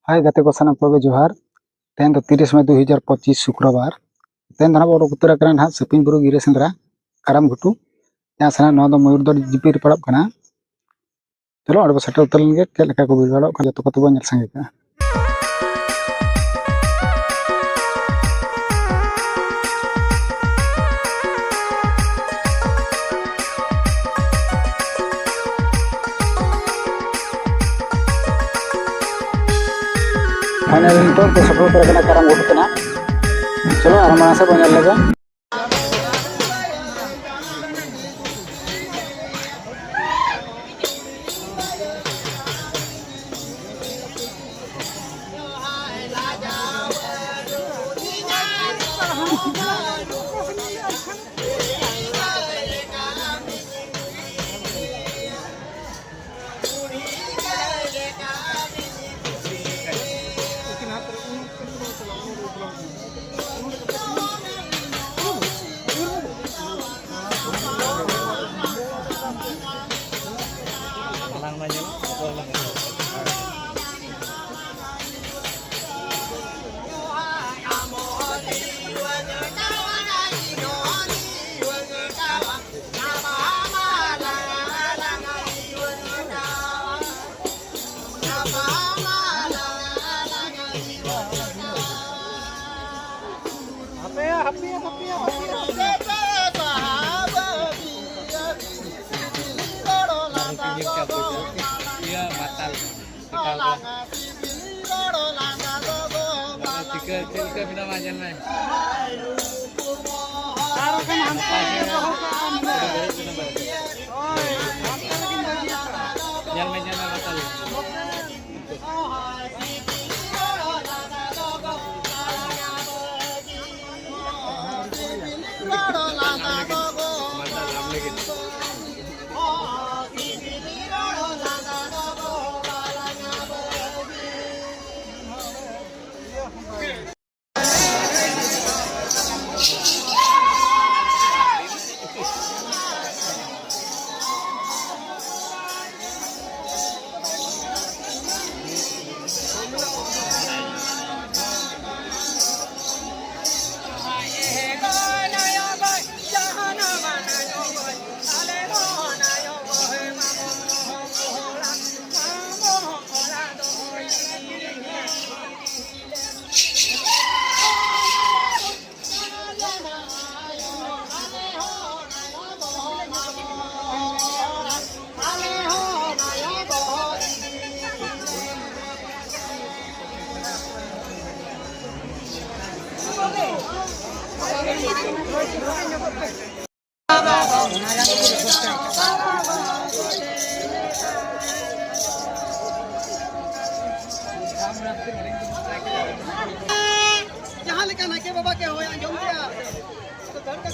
हाय गते को सानाम को जोहार तेन तो 30 मई 2025 शुक्रवार तेन धना बोड उत्तर करन हा सपिन बुरु गिरे सेंद्रा करम घुटू या सना नो दो मयूर दो जिपिर पड़ब कना चलो अड़ सेटल उतरन गे चेक लेका को बिलवाड़ो का जतो को नेल संगे का फाइनली तो सेटल उतर कना करम घुटू कना चलो आराम से बनेल लगा Tiga bina majan mai. Yang majan apa tadi? जहाँ लेकर ना के बाबा के हो यहाँ जाऊँ क्या तो घर का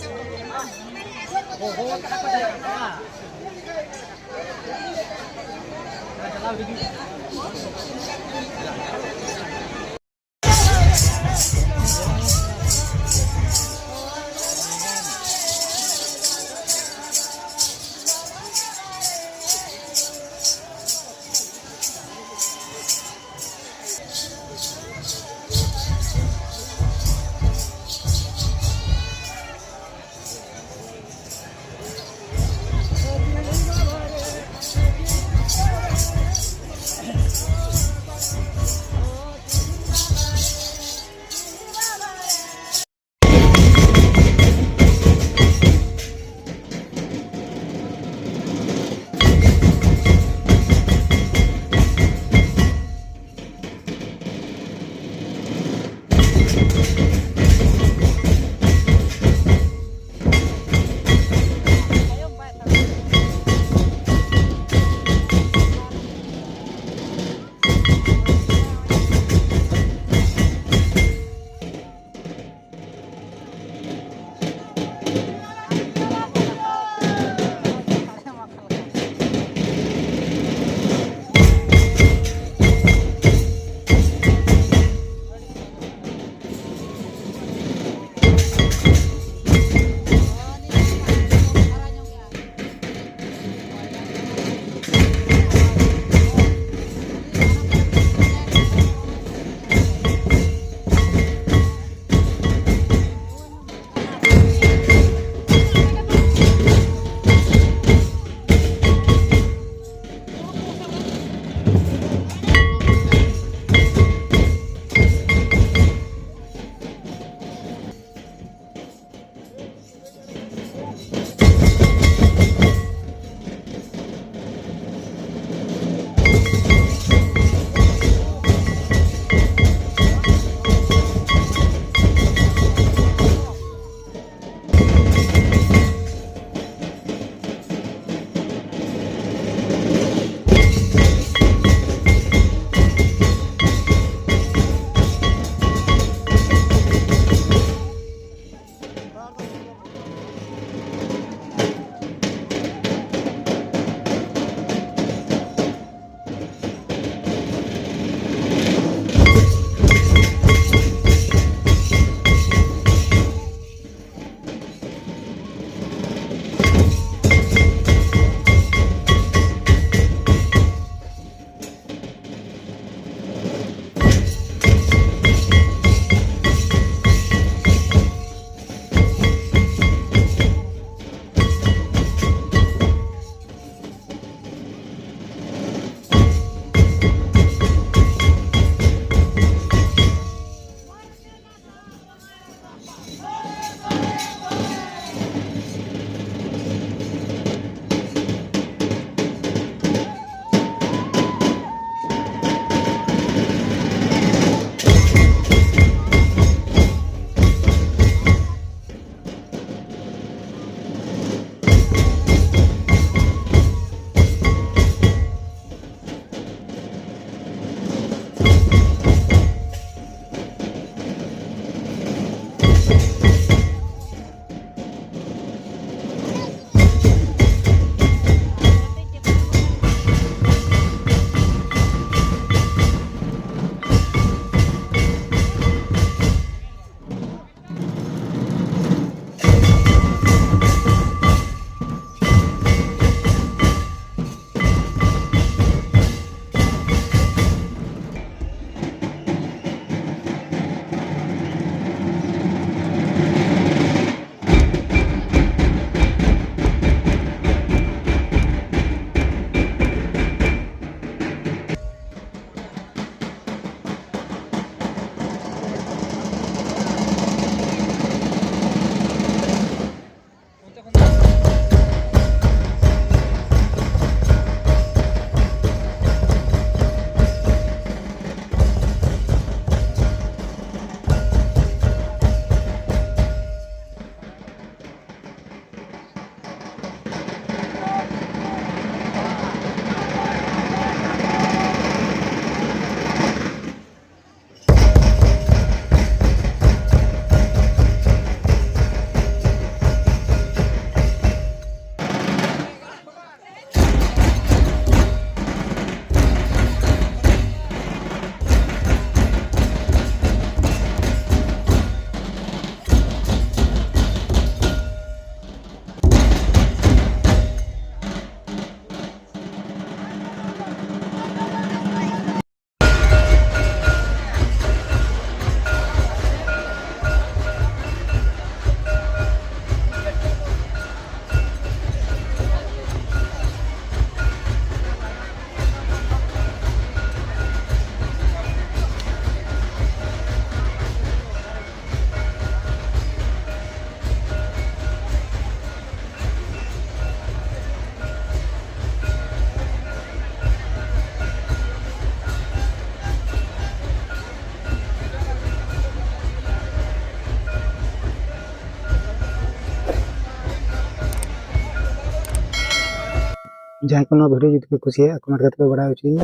जहाँ को वीडियो जुदी पे कुसिया कमेंट करके बड़ा होची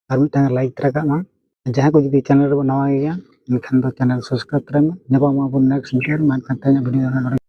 और मिटन लाइक तरा का मा जहाँ को जुदी चैनल रे नवा गया इनखान दो चैनल सब्सक्राइब तरा में नेक्स्ट वीडियो में वीडियो